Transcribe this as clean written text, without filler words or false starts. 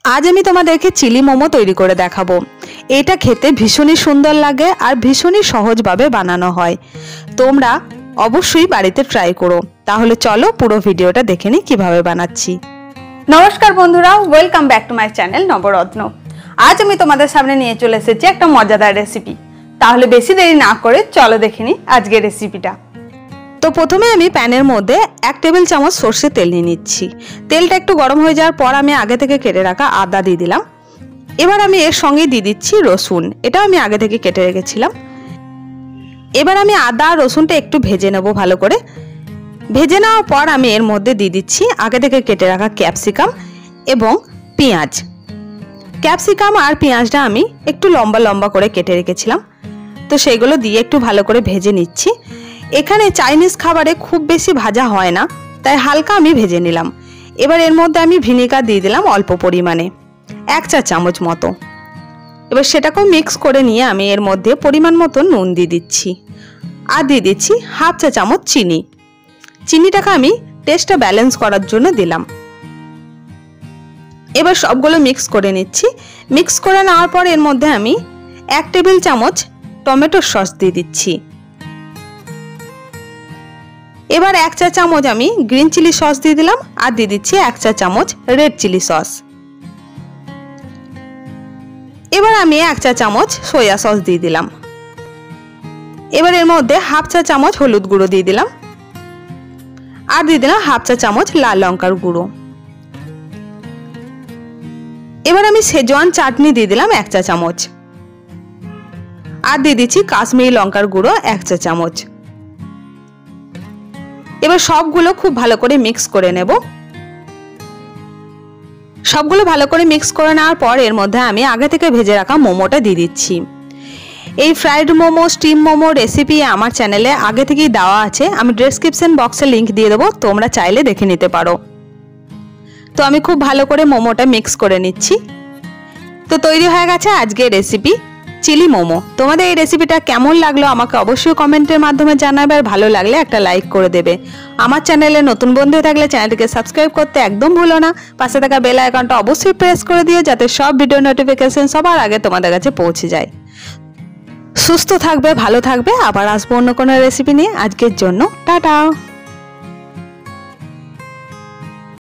आज आमी तोमादेरके चिली मोमो तैरी करे देखाबो। एटा खेते भीषणই सुंदर लागे और भीषणই सहजभावे बानानो हय। तोमरा अवश्यई बाड़ीते ट्राई करो। ताहले चलो पुरो भिडियोटा देखे नि किभाबे बानाच्छि। नमस्कार बंधुरा, welcome back to my channel Navratna. आज आमी तोमादेर सामने निये चले एसेछि एकटा मजादार रेसिपि। ताहले बेशी देरी ना करे चलो देखे नि आजकेर रेसिपिटा। तो प्रथमे आमी पैनेर मध्य 1 टेबिल चामच सर्षेर तेल निये निচ্ছি। तेलटा एकटु गरम हয়ে যাওয়ার পর আমি আগে থেকে কেটে রাখা আদা দিয়ে দিলাম। এবার আমি এর সঙ্গে দিয়ে দিচ্ছি রসুন, এটা আমি আগে থেকে কেটে রেখেছিলাম। এবার আমি আদা আর রসুনটা একটু ভেজে নেব ভালো করে। ভেজে নেওয়ার পর আমি এর মধ্যে দিয়ে দিচ্ছি আগে থেকে কেটে রাখা ক্যাপসিকাম এবং পেঁয়াজ। ক্যাপসিকাম আর পেঁয়াজটা আমি একটু লম্বা লম্বা করে কেটে রেখেছিলাম, তো সেইগুলো দিয়ে একটু ভালো করে ভেজে নিচ্ছি। এখানে চাইনিজ খাবারে খুব বেশি ভাজা হয় না, তাই হালকা আমি ভেজে নিলাম। এবার এর মধ্যে আমি ভিনেগার দিয়ে দিলাম অল্প পরিমাণে, 1 চা চামচ মতো। এবার সেটাকেও মিক্স করে নিয়ে আমি এর মধ্যে পরিমাণ মতো নুন দিয়ে দিচ্ছি আর দিয়ে দিচ্ছি 1/2 চা চামচ চিনি। চিনিটাকে আমি টেস্টটা ব্যালেন্স করার জন্য দিলাম। এবার সবগুলো মিক্স করে নিচ্ছি। মিক্স করে নেওয়ার পর এর মধ্যে আমি 1 টেবিল চামচ টমেটো সস দিয়ে দিচ্ছি। এবার 1 চা চামচ আমি গ্রিন চিলি সস দিয়ে দিলাম আর দিয়ে দিচ্ছি 1 চা চামচ রেড চিলি সস। এবার আমি 1 চা চামচ সয়া সস দিয়ে দিলাম। এবার এর মধ্যে 1/2 চা চামচ হলুদ গুঁড়ো দিয়ে দিলাম আর দিয়ে দিলাম 1/2 চা চামচ লাল লঙ্কার গুঁড়ো। এবার আমি সেজওয়ান চাটনি দিয়ে দিলাম 1 চা চামচ আর দিয়ে দিচ্ছি কাশ্মীরি লঙ্কার গুঁড়ো 1 চা চামচ। এবার সবগুলো খুব ভালো করে মিক্স করে নেব। সবগুলো ভালো করে মিক্স করে নেওয়ার পর এর মধ্যে আমি আগে থেকে ভেজে রাখা মোমোটা দিয়ে দিচ্ছি। এই fried momo, steam momo recipe আমার চ্যানেলে আগে থেকেই দেওয়া আছে, আমি ডেসক্রিপশন বক্সে লিংক দিয়ে দেবো, তোমরা চাইলে দেখে নিতে পারো। তো আমি খুব ভালো করে মোমোটা মিক্স করে নিচ্ছি। তো তৈরি হয়ে গেছে আজকের রেসিপি চিলি মোমো। তোমাদের এই রেসিপিটা কেমন লাগলো আমাকে অবশ্যই কমেন্টের মাধ্যমে জানাবে, আর ভালো লাগলে একটা লাইক করে দেবে। আমার চ্যানেলে নতুন বন্ধু থাকলে চ্যানেলটিকে সাবস্ক্রাইব করতে একদম ভুলো না। পাশে থাকা বেল আইকনটা অবশ্যই প্রেস করে দিও যাতে সব ভিডিও নোটিফিকেশন সবার আগে তোমাদের কাছে পৌঁছে যায়। সুস্থ থাকবে, ভালো থাকবে, আবার আসবো অন্য কোনো রেসিপি নিয়ে। আজকের জন্য টাটা।